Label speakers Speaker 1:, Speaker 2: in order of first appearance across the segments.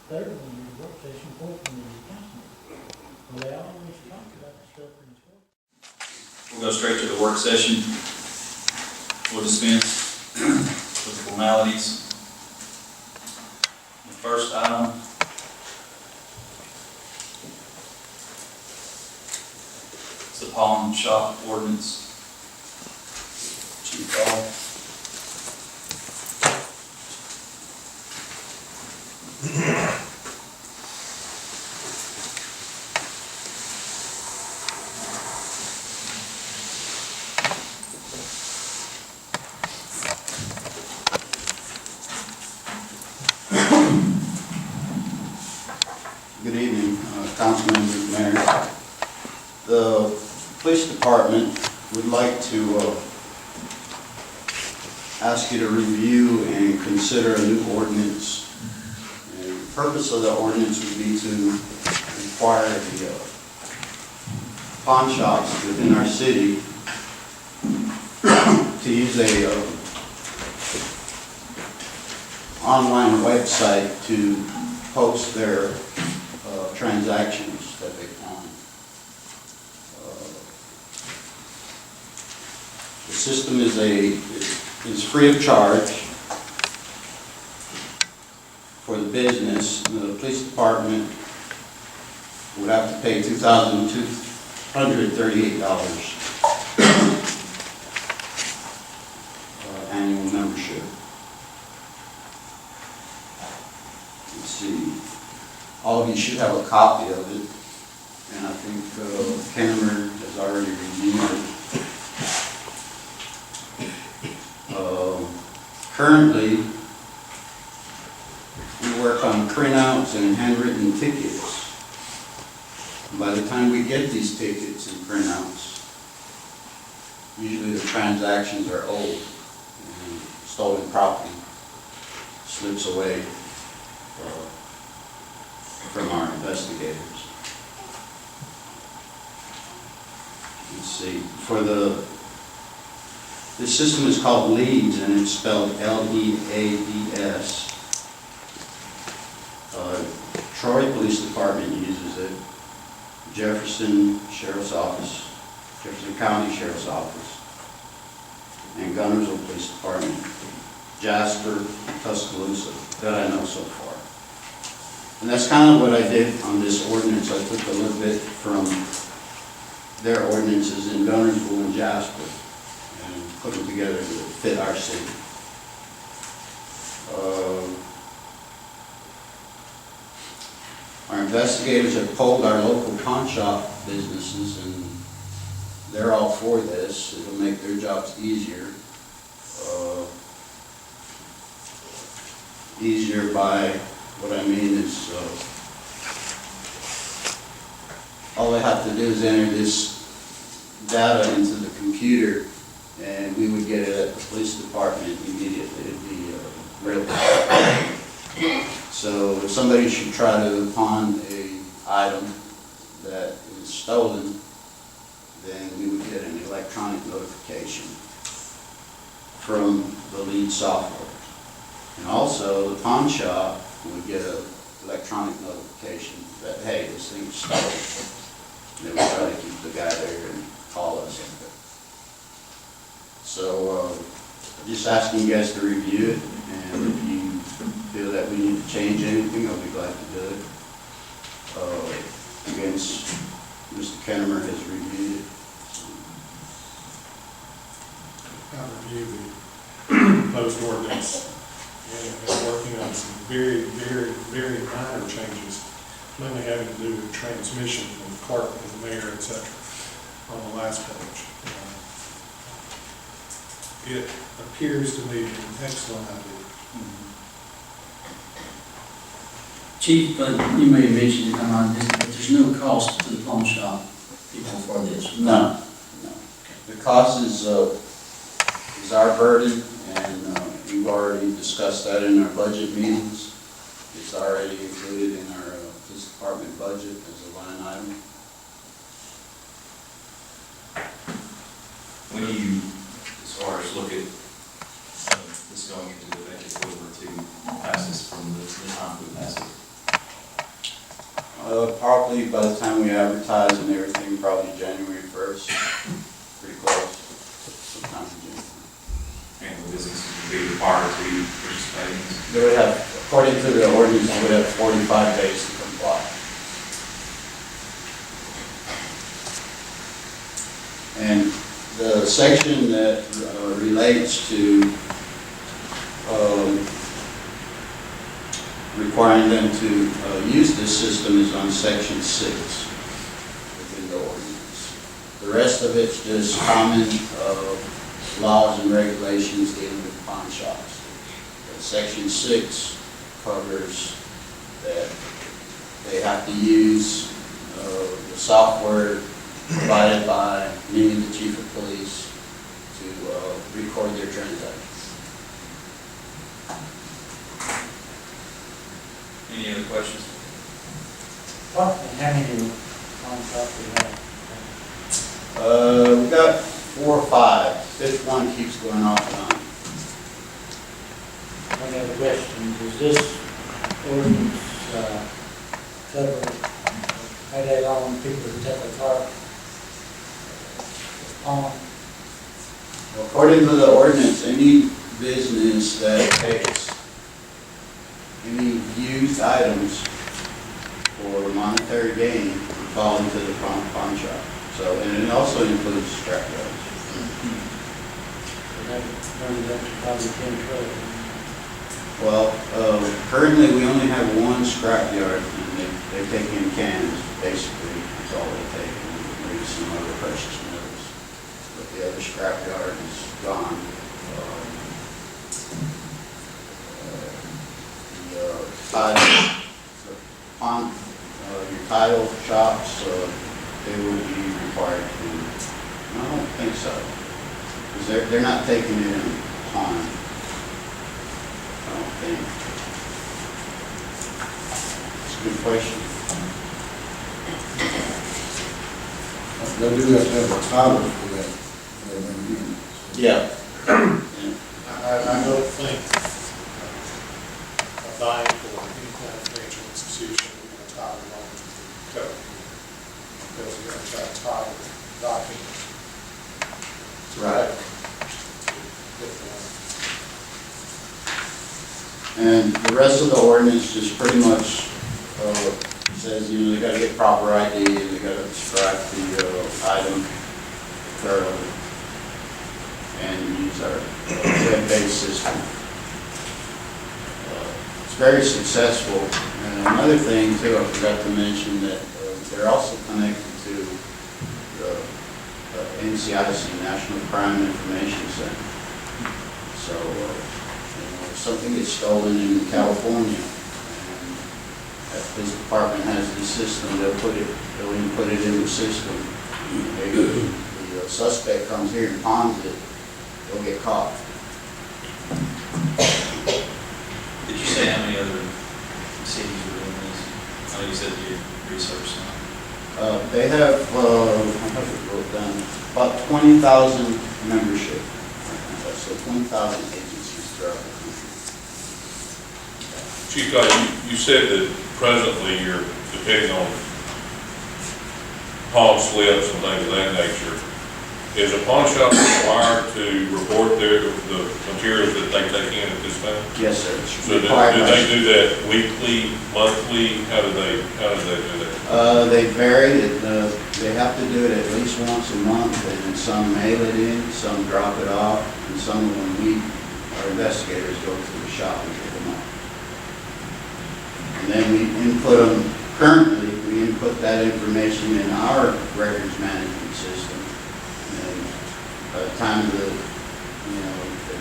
Speaker 1: Thirdly, your work session, fourth, and your council meeting. Well, they always talk about that stuff in this work.
Speaker 2: We'll go straight to the work session. We'll dispense with the formalities. The first item is the pawn shop ordinance. Chief Ball.
Speaker 3: Good evening, council members, mayor. The police department would like to ask you to review and consider a new ordinance. And the purpose of the ordinance would be to require the pawn shops within our city to use a online website to post their transactions that they pawn. The system is free of charge for the business. The police department would have to pay $2,238 annual membership. Let's see. All of you should have a copy of it, and I think Kennemer has already reviewed it. Currently, we work on printouts and handwritten tickets. By the time we get these tickets and printouts, usually the transactions are old, and stolen property slips away from our investigators. Let's see, this system is called LEADS, and it's spelled L-E-A-D-S. Troy Police Department uses it. Jefferson Sheriff's Office, Jefferson County Sheriff's Office, and Gunnersville Police Department, Jasper, Tuscaloosa, that I know so far. And that's kind of what I did on this ordinance. I took a little bit from their ordinances in Gunnersville and Jasper and put them together to fit our city. Our investigators have polled our local pawn shop businesses, and they're all for this. It'll make their jobs easier. Easier by what I mean is all they have to do is enter this data into the computer, and we would get it at the police department immediately. It'd be real quick. So if somebody should try to pawn an item that is stolen, then we would get an electronic notification from the lead software. And also, the pawn shop would get an electronic notification that, hey, this thing's stolen. They would try to keep the guy there and call us. So, I'm just asking you guys to review it, and if you feel that we need to change anything, I'll be glad to do it. Again, Mr. Kennemer has reviewed it.
Speaker 4: I reviewed the proposed ordinance, and I've been working on some very, very, very minor changes, mainly having to do with transmission from the clerk and the mayor, etc. on the last page. It appears to be an excellent idea.
Speaker 5: Chief, but you may have mentioned it, but there's no cost to the pawn shop people for this.
Speaker 3: No. The cost is our burden, and we've already discussed that in our budget meetings. It's already included in our police department budget as a line item.
Speaker 2: When you, as far as look at this going into effect, if we were to pass this from the time we pass it,
Speaker 3: Probably by the time we advertise and everything, probably January 1st, pretty close, sometime in January.
Speaker 2: And the businesses would be required to participate in this.
Speaker 3: They would have, according to the ordinance, they would have 45 days to comply. And the section that relates to requiring them to use this system is on section 6 within the ordinance. The rest of it's just common laws and regulations dealing with pawn shops. But section 6 covers that they have to use the software provided by me, the chief of police, to record their transactions.
Speaker 2: Any other questions?
Speaker 1: Approximately how many pawn shops we have?
Speaker 3: We got 4 or 5. Fifth one keeps going off and on.
Speaker 1: One other question, does this ordinance cover how they allow people to take a car pawn?
Speaker 3: According to the ordinance, any business that takes any used items for monetary gain would fall into the pawn shop. So, and it also includes scrap yards.
Speaker 1: That runs up to probably 10, 12.
Speaker 3: Well, currently we only have one scrap yard, and they take in cans, basically, that's all they take, and maybe some other precious metals. But the other scrap yard is gone. Your title shops, they will be required to, I don't think so, because they're not taking it in pawn. I don't think. It's a good question.
Speaker 6: They do have to have a title for that, unit.
Speaker 3: Yeah.
Speaker 4: I don't think a bank or any kind of financial institution would be entitled on the code. Because you have to have a title document.
Speaker 3: Right.
Speaker 4: Get the
Speaker 3: And the rest of the ordinance just pretty much says, you know, they gotta get proper ID, and they gotta extract the item thoroughly, and use our web-based system. It's very successful. And another thing too, I forgot to mention that they're also connected to the NCIC, National Crime Information Center. So, if something gets stolen in California, and if this department has the system, they'll even put it in the system. The suspect comes here and pawns it, they'll get caught.
Speaker 2: Did you say how many other cities were doing this? I know you said you researched some.
Speaker 3: They have, I have it wrote down, about 20,000 membership. So 20,000 agencies throughout the country.
Speaker 7: Chief Guy, you said that presently you're depending on pawn slips and things of that nature. Is a pawn shop required to report the materials that they take in at this time?
Speaker 3: Yes, sir.
Speaker 7: So do they do that weekly, monthly? How do they do that?
Speaker 3: They vary. They have to do it at least once a month, and some mail it in, some drop it off, and some of them our investigators go to the shop and pick them up. And then we input them, currently, we input that information in our records management system. And by the time it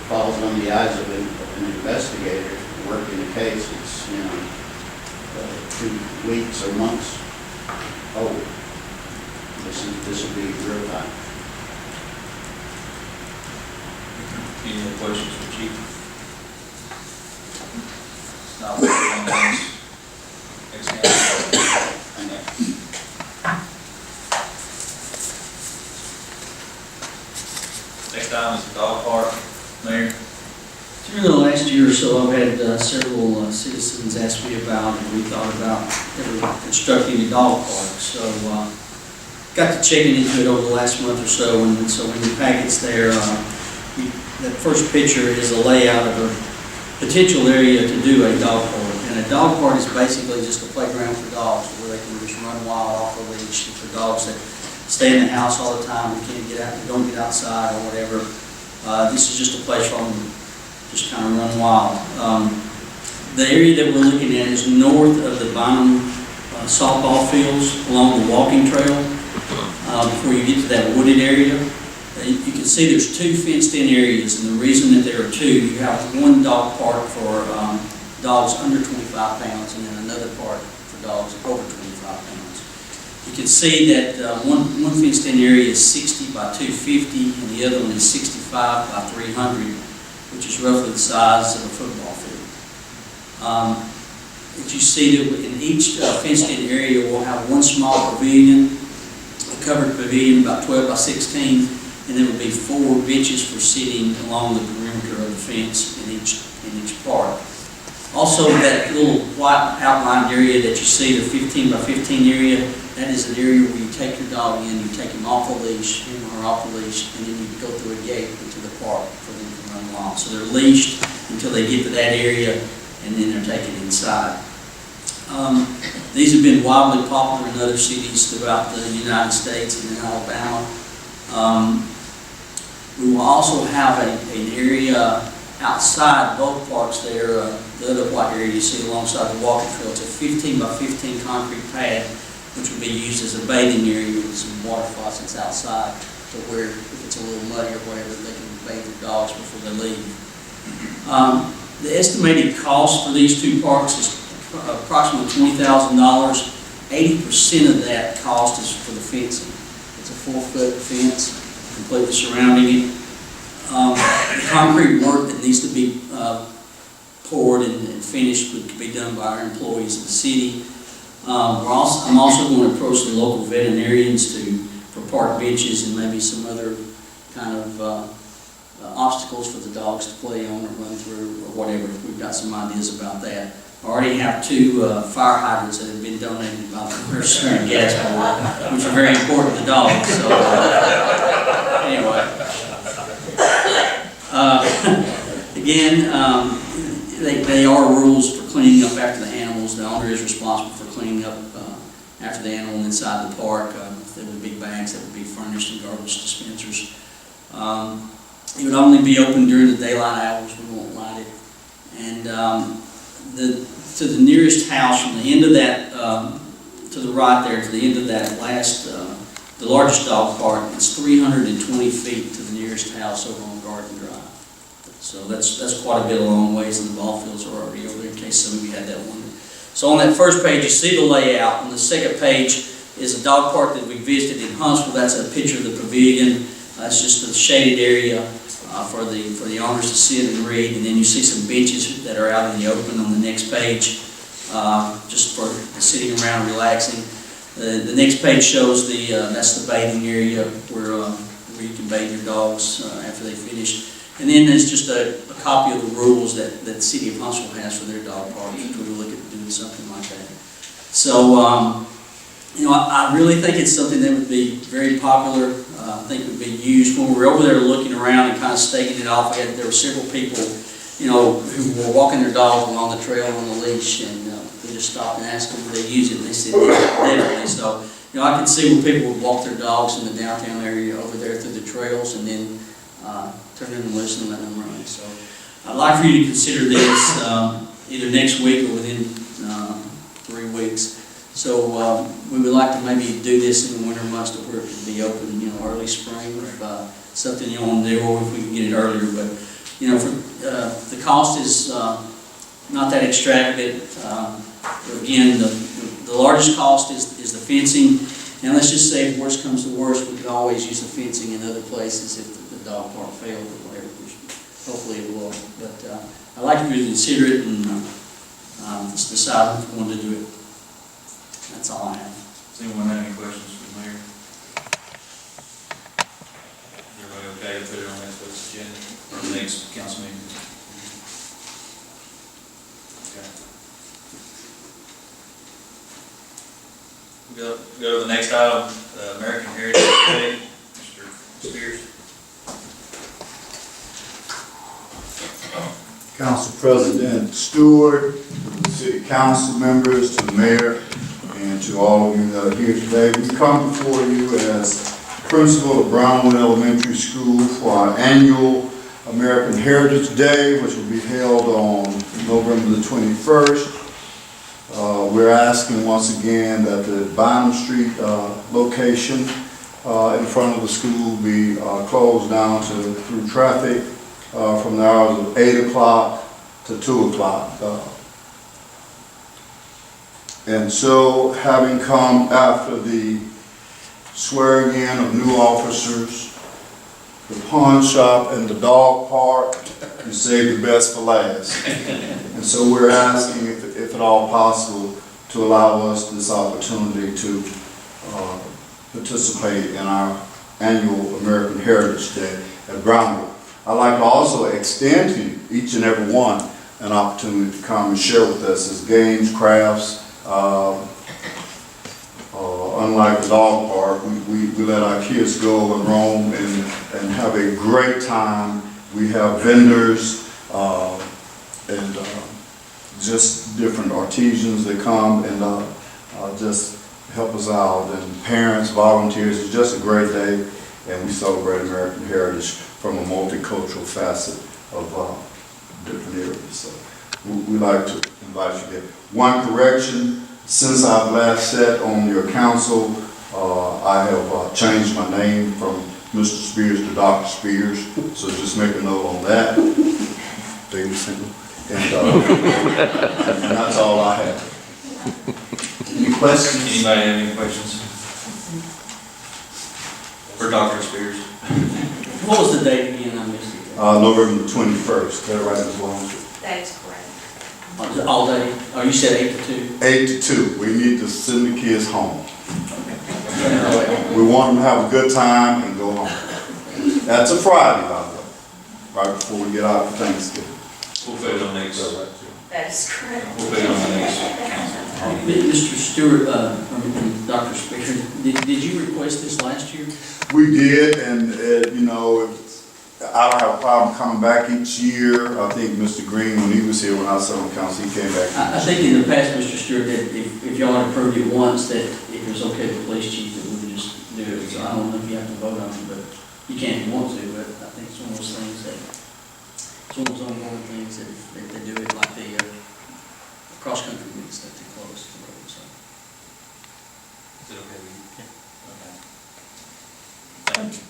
Speaker 3: falls on the eyes of an investigator working the case, it's, 2 weeks or months old. This will be real time.
Speaker 2: Any other questions for Chief? Not what we're on this. Next item. Next item is the dog park. Mayor?
Speaker 5: Through the last year or so, I've had several citizens ask me about, and we thought about ever constructing a dog park. So got to checking into it over the last month or so, and so in the packets there, that first picture is a layout of a potential area to do a dog park. And a dog park is basically just a playground for dogs where they can just run wild off the leash. For dogs that stay in the house all the time, they can't get out, they don't get outside or whatever. This is just a place for them to just kind of run wild. The area that we're looking at is north of the Bynum softball fields along the walking trail. Before you get to that wooded area, you can see there's two fenced-in areas, and the reason that there are two, you have one dog park for dogs under 25 pounds, and then another park for dogs over 25 pounds. You can see that one fenced-in area is 60 by 250, and the other one is 65 by 300, which is roughly the size of a football field. As you see that in each fenced-in area, we'll have one small pavilion, a covered pavilion about 12 by 16, and there will be 4 benches for sitting along the perimeter of the fence in each park. Also, that little white outlined area that you see, the 15 by 15 area, that is an area where you take your dog in, you take him off the leash, him or off the leash, and then you go through a gate into the park for them to run along. So they're leashed until they get to that area, and then they're taken inside. These have been wildly popular in other cities throughout the United States and in Alabama. We will also have an area outside both parks there, the other white area you see alongside the walking trail. It's a 15 by 15 concrete pad, which will be used as a bathing area with some water faucets outside, to where if it's a little muddy or whatever, they can bathe their dogs before they leave. The estimated cost for these two parks is approximately $20,000. 80% of that cost is for the fencing. It's a 4-foot fence completely surrounding it. The concrete work that needs to be poured and finished would be done by our employees of the city. I'm also going to approach the local veterinarians for park benches and maybe some other kind of obstacles for the dogs to play on or run through or whatever. We've got some ideas about that. I already have 2 fire hydrants that have been donated by the Nursery and Gas Board, which are very important to dogs. So anyway, again, they are rules for cleaning up after the animals. The owner is responsible for cleaning up after the animal inside the park. There would be bags that would be furnished and garbage dispensers. It would only be open during the daylight hours. We won't light it. And to the nearest house, from the end of that, to the right there, to the end of that last, the largest dog park, it's 320 feet to the nearest house over on Garden Drive. So that's quite a bit a long ways, and the ball fields are already over there in case some of you had that one. So on that first page, you see the layout. On the second page is a dog park that we visited in Huntsville. That's a picture of the pavilion. That's just a shaded area for the owners to sit and read, and then you see some benches that are out in the open on the next page, just for sitting around relaxing. The next page shows that's the bathing area where you can bathe your dogs after they finish. And then there's just a copy of the rules that the city of Huntsville has for their dog parks if we look at doing something like that. So, I really think it's something that would be very popular. I think would be used. When we were over there looking around and kind of staking it off, there were several people, who were walking their dogs along the trail on the leash, and we just stopped and asked them would they use it, and they said definitely. So, I can see where people would walk their dogs in the downtown area over there through the trails, and then turn them loose and let them run. So, I'd like for you to consider this either next week or within 3 weeks. So we would like to maybe do this in the winter months to where it could be open, early spring, if something you want to do, or if we can get it earlier. But the cost is not that extravagant. Again, the largest cost is the fencing, and let's just say if worst comes to worst, we could always use the fencing in other places if the dog park failed or whatever. Which hopefully it will. But I'd like you to consider it and just decide if you want to do it. That's all I have.
Speaker 2: Does anyone have any questions for the mayor? Everybody okay to put it on next week's agenda, or the next council meeting? Go to the next item, the American Heritage Day. Mr. Spears.
Speaker 6: Council President Stewart, to the city council members, to the mayor, and to all of you that are here today. We come before you as principal of Brownwood Elementary School for our annual American Heritage Day, which will be held on November the 21st. We're asking once again that the Bynum Street location in front of the school be closed down through traffic from the hours of 8 o'clock to 2 o'clock. And so, having come after the swearing in of new officers, the pawn shop and the dog park, you save the best for last. And so we're asking, if at all possible, to allow us this opportunity to participate in our annual American Heritage Day at Brownwood. I'd like to also extend to you, each and every one, an opportunity to come and share with us as games, crafts. Unlike the dog park, we let our kids go and roam and have a great time. We have vendors and just different artisans that come and just help us out, and parents, volunteers. It's just a great day, and we celebrate American heritage from a multicultural facet of different areas. So we'd like to invite you here. One correction, since I've last sat on your council, I have changed my name from Mr. Spears to Dr. Spears, so just make a note on that. David Single. And that's all I have.
Speaker 3: Any questions?
Speaker 2: Anybody have any questions? For Dr. Spears?
Speaker 5: What was the date again? I missed it.
Speaker 6: November the 21st, is that right, Ms. Long?
Speaker 8: That is correct.
Speaker 5: All day? Oh, you said 8 to 2?
Speaker 6: 8 to 2. We need to send the kids home. We want them to have a good time and go home. That's a Friday, by the way, right before we get out for Thanksgiving.
Speaker 2: We'll put it on next.
Speaker 8: That is correct.
Speaker 2: We'll put it on the next.
Speaker 5: Mr. Stewart, Dr. Spears, did you request this last year?
Speaker 6: We did, and you know, I don't have a problem coming back each year. I think Mr. Green, when he was here, when I was on council, he came back.
Speaker 5: I think in the past, Mr. Stewart, that if y'all had approved it once, that if it was okay with the police chief, that we would just do it. So I don't know if you have to vote on it, but you can if you want to, but I think it's one of those things that, it's one of those ongoing things that if they do it like the cross-country meets that they close the road, so.
Speaker 2: Is it okay with you?
Speaker 5: Yeah.
Speaker 2: Okay. Thank you.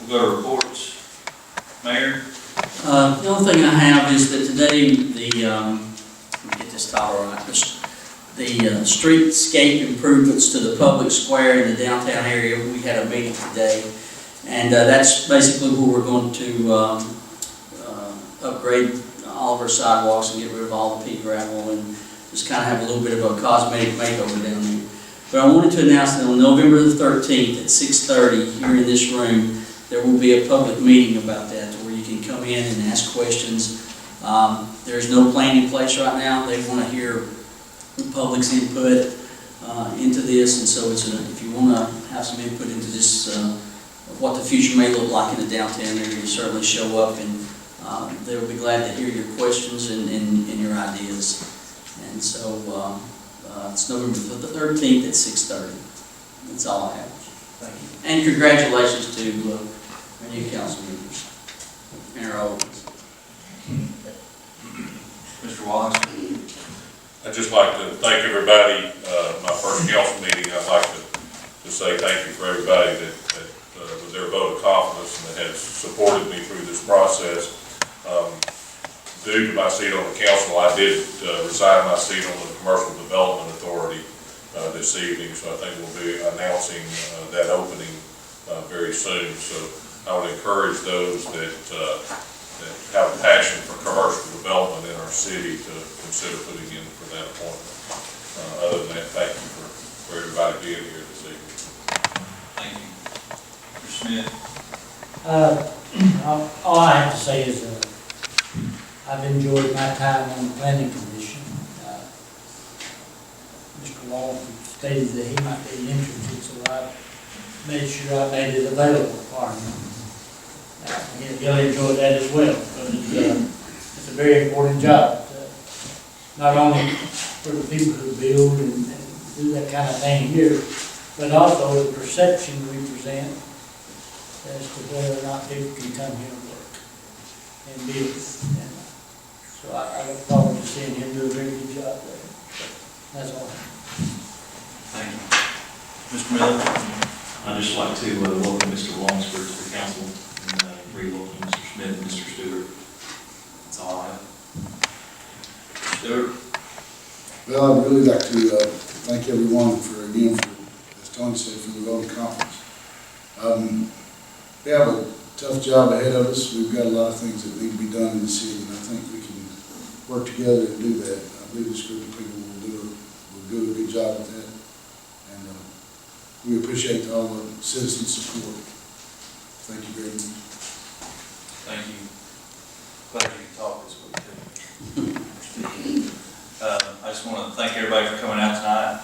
Speaker 2: We'll go to reports. Mayor?
Speaker 5: The only thing I have is that today, let me get this title right, the streetscape improvements to the public square in the downtown area, we had a meeting today, and that's basically where we're going to upgrade all of our sidewalks and get rid of all the pea gravel and just kind of have a little bit of a cosmetic makeover down there. But I wanted to announce that on November the 13th at 6:30 here in this room, there will be a public meeting about that where you can come in and ask questions. There's no plan in place right now. They want to hear the public's input into this, and so if you want to have some input into this, what the future may look like in the downtown area, you certainly show up, and they'll be glad to hear your questions and your ideas. And so it's November the 13th at 6:30. That's all I have. Thank you. And congratulations to our new council members and our old ones.
Speaker 2: Mr. Wallace?
Speaker 7: I'd just like to thank everybody, my first council meeting, I'd like to say thank you for everybody that with their vote of confidence and that has supported me through this process. Due to my seat on the council, I did resign my seat on the Commercial Development Authority this evening, so I think we'll be announcing that opening very soon. So I would encourage those that have a passion for commercial development in our city to consider putting in for that appointment. Other than that, thank you for everybody being here this evening.
Speaker 2: Thank you. Mr. Smith?
Speaker 1: All I have to say is, I've enjoyed my time on the planning commission. Mr. Walton stated that he might be interested, so I made sure I made it available for him. He'll enjoy that as well, because it's a very important job. Not only for the people who build and do that kind of thing here, but also the perception we present as to whether or not people can come here and work and build. And so I look forward to seeing him do a very good job there. That's all.
Speaker 2: Thank you. Mr. Miller?
Speaker 9: I'd just like to welcome Mr. Longford to the council and re-welcome Mr. Smith and Mr. Stewart. That's all I have.
Speaker 2: Stewart?
Speaker 10: Well, I'd really like to thank everyone for, again, as Tony said, for the voting conference. We have a tough job ahead of us. We've got a lot of things that need to be done in the city, and I think we can work together and do that. I believe this group of people will do a good job at that. And we appreciate all the citizen support. Thank you very much.
Speaker 2: Thank you. Glad you could talk this week, too. I just want to thank everybody for coming out tonight.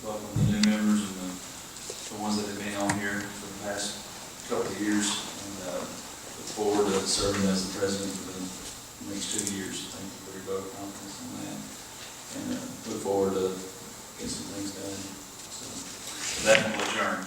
Speaker 2: Welcome the new members and the ones that have been on here for the past couple of years. And look forward to serving as the president for the next 2 years. Thank you for your vote of confidence on that. And look forward to getting some things done. So, with that, we'll adjourn.